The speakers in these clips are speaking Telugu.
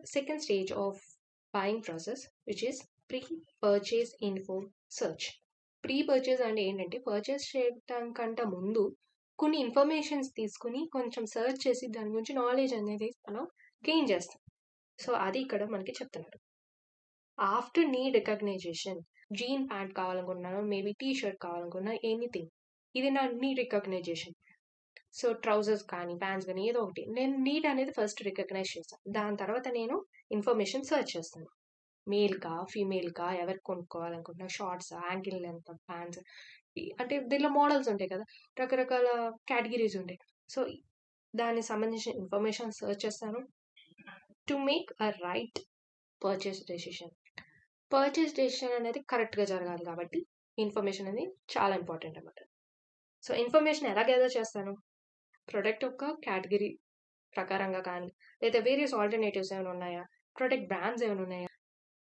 second stage of buying process, which is pre-purchase info search. Pre-purchase అంటే ఏంటంటే పర్చేస్ చేయడం కంటే ముందు కొన్ని ఇన్ఫర్మేషన్స్ తీసుకుని కొంచెం సెర్చ్ చేసి దాని గురించి నాలెడ్జ్ అనేది మనం గెయిన్ చేస్తాం. సో అది ఇక్కడ మనకి చెప్తున్నారు. After need recognition, jean pant కావాలనుకున్నాను, మేబీ టీ షర్ట్ కావాలనుకున్నా, ఎనీథింగ్, ఇది నా నీడ్ రికగ్నైజేషన్. సో ట్రౌజర్స్ కానీ ప్యాంట్స్ కానీ ఏదో ఒకటి నేను నీడ్ అనేది ఫస్ట్ రికగ్నైజ్ చేస్తాను. దాని తర్వాత నేను ఇన్ఫర్మేషన్ సెర్చ్ చేస్తాను. మేల్కా ఫీమేల్కా ఎవరికి కొనుక్కోవాలనుకుంటున్నా, షార్ట్స్, యాంకిల్ లెంత్ ప్యాంట్స్, అంటే దీనిలో మోడల్స్ ఉంటాయి కదా, రకరకాల కేటగిరీస్ ఉంటాయి. సో దానికి సంబంధించిన ఇన్ఫర్మేషన్ సెర్చ్ చేస్తాను to make a right purchase decision. Purchase decision అనేది కరెక్ట్గా జరగాలి కాబట్టి ఇన్ఫర్మేషన్ అనేది చాలా ఇంపార్టెంట్ అన్నమాట. సో ఇన్ఫర్మేషన్ ఎలా గ్యాదర్ చేస్తాను? ప్రొడక్ట్ యొక్క కేటగిరీ ప్రకారంగా కానీ, లేదా వేరియస్ ఆల్టర్నేటివ్స్ ఏమైనా ఉన్నాయా, ప్రొడక్ట్ బ్రాండ్స్ ఏమైనా ఉన్నాయా,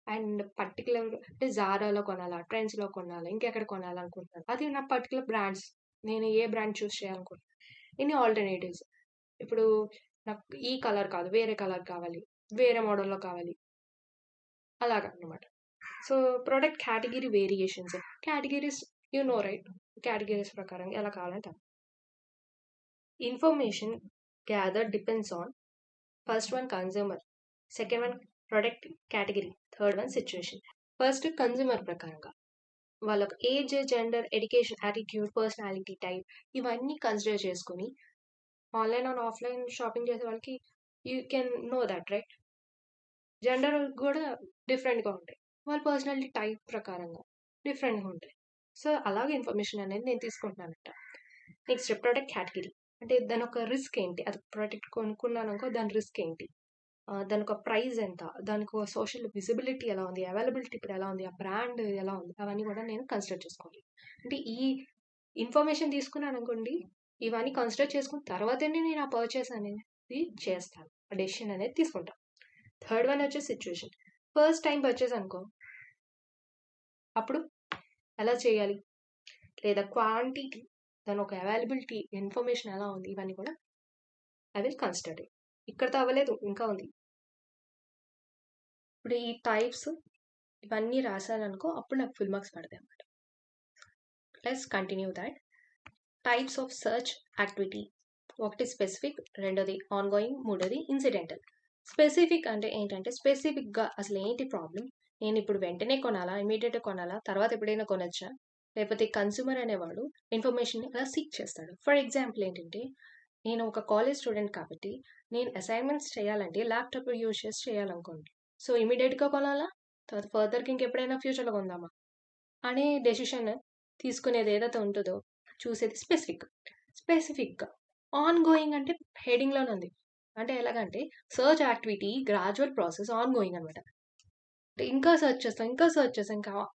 అండ్ పర్టికులర్ అంటే జారాలో కొనాలా, ట్రెండ్స్లో కొనాలా, ఇంకెక్కడ కొనాలనుకుంటున్నాను, అది నా పర్టికులర్ బ్రాండ్స్, నేను ఏ బ్రాండ్ చూస్ చేయాలనుకుంటున్నాను, ఇన్ని ఆల్టర్నేటివ్స్. ఇప్పుడు నాకు ఈ కలర్ కాదు, వేరే కలర్ కావాలి, వేరే మోడల్లో కావాలి, అలాగా అనమాట. So product category variations, categories you know right, categories ప్రకారం ఎలా కావాలంటే information gather depends on first one consumer, second one product category, third one situation. First consumer ప్రకారంగా వాళ్ళకి age, gender, education, attitude, personality type ఇవన్నీ కన్సిడర్ చేసుకొని ఆన్లైన్ అండ్ ఆఫ్లైన్ షాపింగ్ చేసే వాళ్ళకి you can know that right. Gender కూడా డిఫరెంట్గా ఉంటాయి, వాళ్ళ పర్సనాలిటీ టైప్ ప్రకారంగా డిఫరెంట్గా ఉంటాయి. సో అలాగే ఇన్ఫర్మేషన్ అనేది నేను తీసుకుంటున్నానంట. నెక్స్ట్ ప్రొడక్ట్ కేటగిరీ అంటే దాని ఒక రిస్క్ ఏంటి, అది ప్రొడక్ట్ కొనుక్కున్నాను అనుకో దాని రిస్క్ ఏంటి, దాని ఒక ప్రైస్ ఎంత, దానికి ఒక సోషల్ విజిబిలిటీ ఎలా ఉంది, అవైలబిలిటీ ఇప్పుడు ఎలా ఉంది, ఆ బ్రాండ్ ఎలా ఉంది, అవన్నీ కూడా నేను కన్సిడర్ చేసుకోవాలి. అంటే ఈ ఇన్ఫర్మేషన్ తీసుకున్నాను అనుకోండి, ఇవన్నీ కన్సిడర్ చేసుకున్న తర్వాతనే నేను ఆ పర్చేస్ అనేది చేస్తాను, ఆ డెసిషన్ అనేది తీసుకుంటాను. థర్డ్ వన్ వచ్చే సిచ్యువేషన్. ఫస్ట్ టైం పర్చేస్ అనుకో, అప్పుడు ఎలా చేయాలి, లేదా క్వాంటిటీ, దాని ఒక అవైలబిలిటీ, ఇన్ఫర్మేషన్ ఎలా ఉంది, ఇవన్నీ కూడా ఐ విల్ కన్సిడర్. ఇక్కడతో అవ్వలేదు, ఇంకా ఉంది. ఇప్పుడు ఈ టైప్స్ ఇవన్నీ రాశాననుకో అప్పుడు నాకు ఫుల్ మార్క్స్ పడతాయి అన్నమాట. Let's continue that. Types of search activity, ఒకటి స్పెసిఫిక్, రెండోది ఆన్గోయింగ్, మూడోది ఇన్సిడెంటల్. స్పెసిఫిక్ అంటే ఏంటంటే స్పెసిఫిక్గా అసలు ఏంటి ప్రాబ్లం, నేను ఇప్పుడు వెంటనే కొనాలా, ఇమీడియట్గా కొనాలా, తర్వాత ఎప్పుడైనా కొనొచ్చా, లేకపోతే కన్స్యూమర్ అనేవాడు ఇన్ఫర్మేషన్ ఎలా సీక్ చేస్తాడు. ఫర్ ఎగ్జాంపుల్ ఏంటంటే నేను ఒక కాలేజ్ స్టూడెంట్ కాబట్టి నేను అసైన్మెంట్స్ చేయాలంటే ల్యాప్టాప్ యూజ్ చేసి చేయాలనుకోండి. సో ఇమీడియట్గా కొనాలా, తర్వాత ఫర్దర్కి ఇంకెప్పుడైనా ఫ్యూచర్లో కొందామా అనే డెసిషన్ తీసుకునేది ఏదైతే ఉంటుందో చూసేది స్పెసిఫిక్. స్పెసిఫిక్గా ఆన్ గోయింగ్ అంటే హెడింగ్లోనే ఉంది. అంటే ఎలాగంటే search activity gradual process, on going అనమాట. ఇంకా సర్చ్ చేస్తాం ఇంకా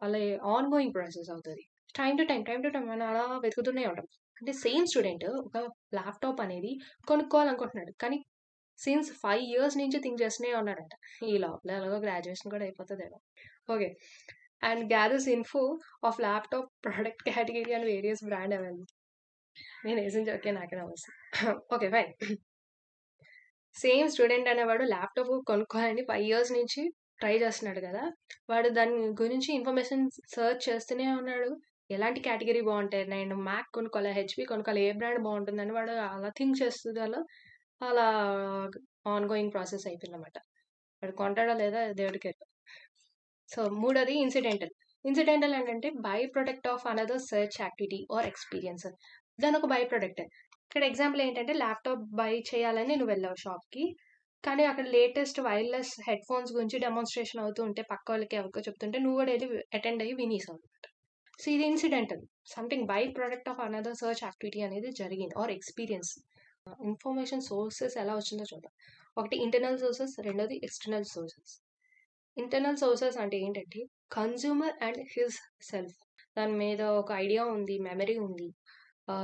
అలా ఆన్ గోయింగ్ ప్రాసెస్ అవుతుంది. టైం టు టైం మనం అలా వెతుకుతూనే ఉంటాం. అంటే సేమ్ స్టూడెంట్ ఒక ల్యాప్టాప్ అనేది కొనుక్కోవాలనుకుంటున్నాడు, కానీ సిన్స్ 5 years నుంచి థింక్ చేస్తూనే ఉన్నాడంట. ఈ లోపల ఎలాగో గ్రాడ్యుయేషన్ కూడా అయిపోతుందేమో. Okay, and gathers info of laptop, product category and various brand available. నేను వేసింది ఓకే, నాకే నమస్తే. Okay fine. సేమ్ స్టూడెంట్ అనేవాడు ల్యాప్టాప్ కొనుక్కోవాలని 5 years నుంచి ట్రై చేస్తున్నాడు కదా, వాడు దాని గురించి ఇన్ఫర్మేషన్ సర్చ్ చేస్తూనే ఉన్నాడు. ఎలాంటి కేటగిరీ బాగుంటాయి, నేను మ్యాక్ కొనుక్కోవాలి, హెచ్పి కొనుక్కోవాలి, ఏ బ్రాండ్ బాగుంటుందని వాడు అలా థింక్ చేస్తుందో అలా ఆన్ గోయింగ్ ప్రాసెస్ అయిపోయిందన్నమాట. వాడు కొంటాడా లేదా దేవుడికి. సో మూడోది ఇన్సిడెంటల్. ఇన్సిడెంటల్ ఏంటంటే by product of another search activity are experience. దాని ఒక బై ప్రొడక్ట్. ఇక్కడ ఎగ్జాంపుల్ ఏంటంటే ల్యాప్టాప్ బై చేయాలని నువ్వు వెళ్ళావు షాప్కి, కానీ అక్కడ లేటెస్ట్ వైర్లెస్ హెడ్ ఫోన్స్ గురించి డెమాన్స్ట్రేషన్ అవుతూ ఉంటే పక్క వాళ్ళకి ఎవరికో చెప్తుంటే నువ్వు కూడా వెళ్ళి అటెండ్ అయ్యి వినేసావు అనమాట. సో ఇది incidental, something by product of another search activity అనేది జరిగింది ఆర్ ఎక్స్పీరియన్స్. ఇన్ఫర్మేషన్ సోర్సెస్ ఎలా వచ్చిందో చూద్దాం. ఒకటి ఇంటర్నల్ సోర్సెస్, రెండోది ఎక్స్టర్నల్ సోర్సెస్. ఇంటర్నల్ సోర్సెస్ అంటే ఏంటంటే కన్జ్యూమర్ అండ్ హిజ్ సెల్ఫ్, దాని మీద ఒక ఐడియా ఉంది, మెమరీ ఉంది,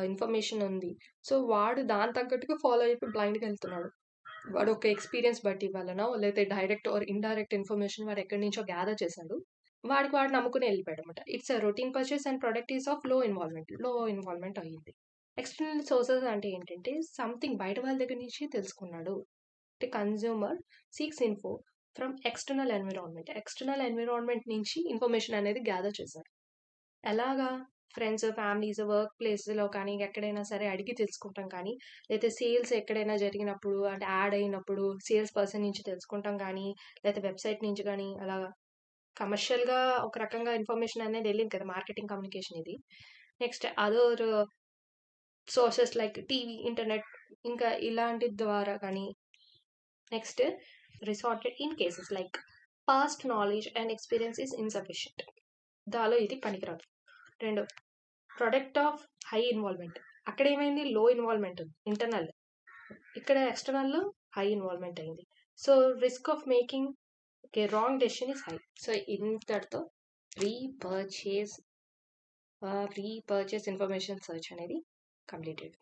ఇన్ఫర్మేషన్ ఉంది. సో వాడు దాని తగ్గట్టుగా ఫాలో అయిపోయి బ్లైండ్గా వెళ్తున్నాడు. వాడు ఒక ఎక్స్పీరియన్స్ బట్టి వలన, లేకపోతే డైరెక్ట్ ఆర్ ఇండైరెక్ట్ ఇన్ఫర్మేషన్ వాడు ఎక్కడి నుంచో గ్యాదర్ చేశాడు, వాడు నమ్ముకుని వెళ్ళిపోయాడు అనమాట. It's a routine purchase and product is of లో ఇన్వాల్వ్మెంట్ అయ్యింది. ఎక్స్టర్నల్ సోర్సెస్ అంటే ఏంటంటే సంథింగ్ బయట వాళ్ళ దగ్గర నుంచి తెలుసుకున్నాడు. అంటే consumer seeks info from external environment నుంచి ఇన్ఫర్మేషన్ అనేది గ్యాదర్ చేశారు. ఎలాగా? ఫ్రెండ్స్, ఫ్యామిలీస్, వర్క్ ప్లేస్లో కానీ ఎక్కడైనా సరే అడిగి తెలుసుకుంటాం కానీ, లేకపోతే సేల్స్ ఎక్కడైనా జరిగినప్పుడు అంటే యాడ్ అయినప్పుడు సేల్స్ పర్సన్ నుంచి తెలుసుకుంటాం కానీ, లేకపోతే వెబ్సైట్ నుంచి కానీ అలాగా కమర్షియల్గా ఒక రకంగా ఇన్ఫర్మేషన్ అనేది వెళ్ళింది కదా, మార్కెటింగ్ కమ్యూనికేషన్ ఇది. Next other sources like TV, internet ఇంకా ఇలాంటి ద్వారా కానీ. Next resorted in cases like past knowledge and experience is insufficient. దాలో ఇది పనికిరాదు. 2 ప్రొడక్ట్ ఆఫ్ హై ఇన్వాల్వ్మెంట్. అక్కడ ఏమైంది? లో ఇన్వాల్వ్మెంట్ ఉంది ఇంటర్నల్, ఇక్కడ ఎక్స్టర్నల్లో హై ఇన్వాల్వ్మెంట్ అయింది. So risk of making wrong decision is high. So ఇంతటితో రీపర్చేస్ ఇన్ఫర్మేషన్ సర్చ్ అనేది కంప్లీటెడ్.